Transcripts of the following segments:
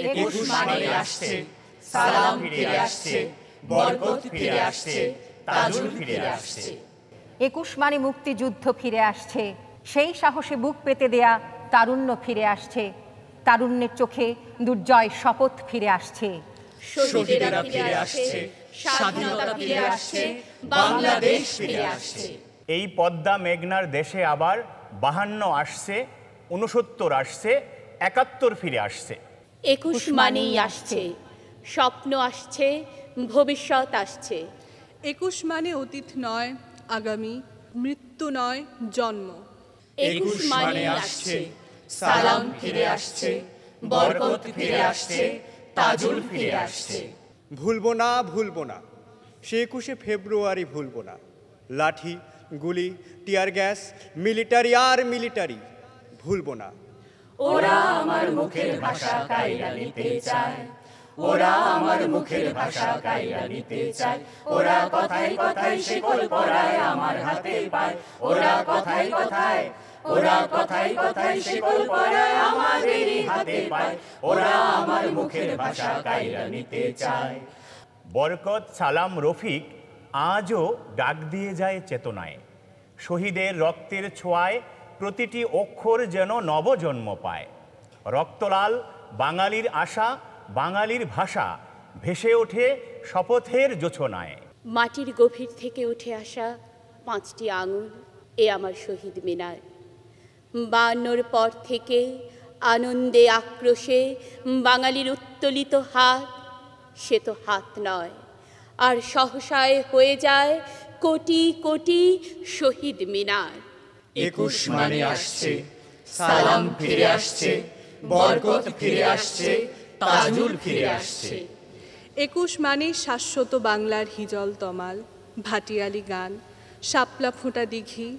একুশ মানে আসছে, সালাম ফিরে আসছে, বরকত ফিরে আসছে, তাজুল ফিরে আসছে। 21 মানে মুক্তিযুদ্ধ ফিরে আসছে, সেই সাহসে বুক পেতে দেয়া তারুণ্য ফিরে আসছে, তারুণ্যের চোখে দুর্জয় শপথ ফিরে আসছে। শহীদেরা ফিরে আসছে, স্বাধীনতা ফিরে আসছে, বাংলাদেশ ফিরে আসছে। এই পদ্মা মেঘনার দেশে আবার 52 আসছে, 69 আসছে, 71 ফিরে আসছে। 21 মানেই আসছে, স্বপ্ন আসছে, ভবিষ্যৎ আসছে। 21 মানে অতীত নয় আগামী, মৃত্যু নয় জন্ম। 21 মানে আসছে, সালাম ফিরে আসছে, বরকত ফিরে আসছে, তাজুল ফিরে আসছে। ভুলবো না, ভুলবো না, সে 21শে ফেব্রুয়ারি ভুলবো না। লাঠি, গুলি, টিয়ার গ্যাস, মিলিটারি আর মিলিটারি ভুলবো না। ওরা আমার মুখের ভাষা কাইরা নিতে চায়, ওরা আমার মুখের ভাষা কাইরা নিতে চায়। ওরা কথায় কথায় শিকল পরায় আমার হাতে পায়, ওরা কথায় কথায়, ওরা কথায় কথায় শিকল পরায় আমাদেরই হাতে পায়। ওরা আমার মুখের ভাষা কাইরা নিতে চায়। বরকত, সালাম, রফিক আজও ডাক দিয়ে যায় চেতনায়। শহীদের রক্তের ছোঁয়ায় প্রতিটি অক্ষর যেন নবজন্ম পায়। রক্তলাল বাঙালির আশা, বাঙালির ভাষা ভেসে ওঠে শপথের জোছনায়। মাটির গভীর থেকে উঠে আসা 5টি আঙুল, এ আমার শহীদ মিনার। 52 পর থেকে আনন্দে আক্রোশে বাঙালির উত্তোলিত হাত, সে তো হাত নয়, আর সহসায় হয়ে যায় কোটি কোটি শহীদ মিনার। 21 মানে আসছে, সালাম ফিরে আসছে, বরকত ফিরে আসছে, তাজুল ফিরে আসছে। 21 মানে শাশ্বত বাংলার হিজল তমাল, ভাটিয়ালি গান, শাপলা ফোঁটা দিঘি,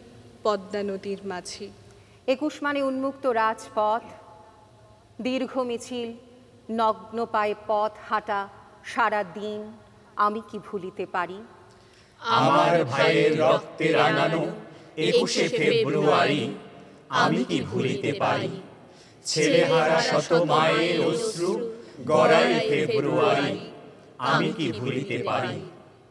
পদ্মা নদীর মাঝি। 21 মানে উন্মুক্ত রাজপথ, দীর্ঘ মিছিল, নগ্ন পায়ে পথ হাঁটা সারা দিন, আমি কি ভুলিতে পারি? আমার ভাইয়ের রক্তে রাঙানো 21শে ফেব্রুয়ারি আমি কি ভুলিতে পারি? ছেলেহারা শত মায়ের অশ্রু গড়াই ফেব্রুয়ারি আমি কি ভুলিতে পারি?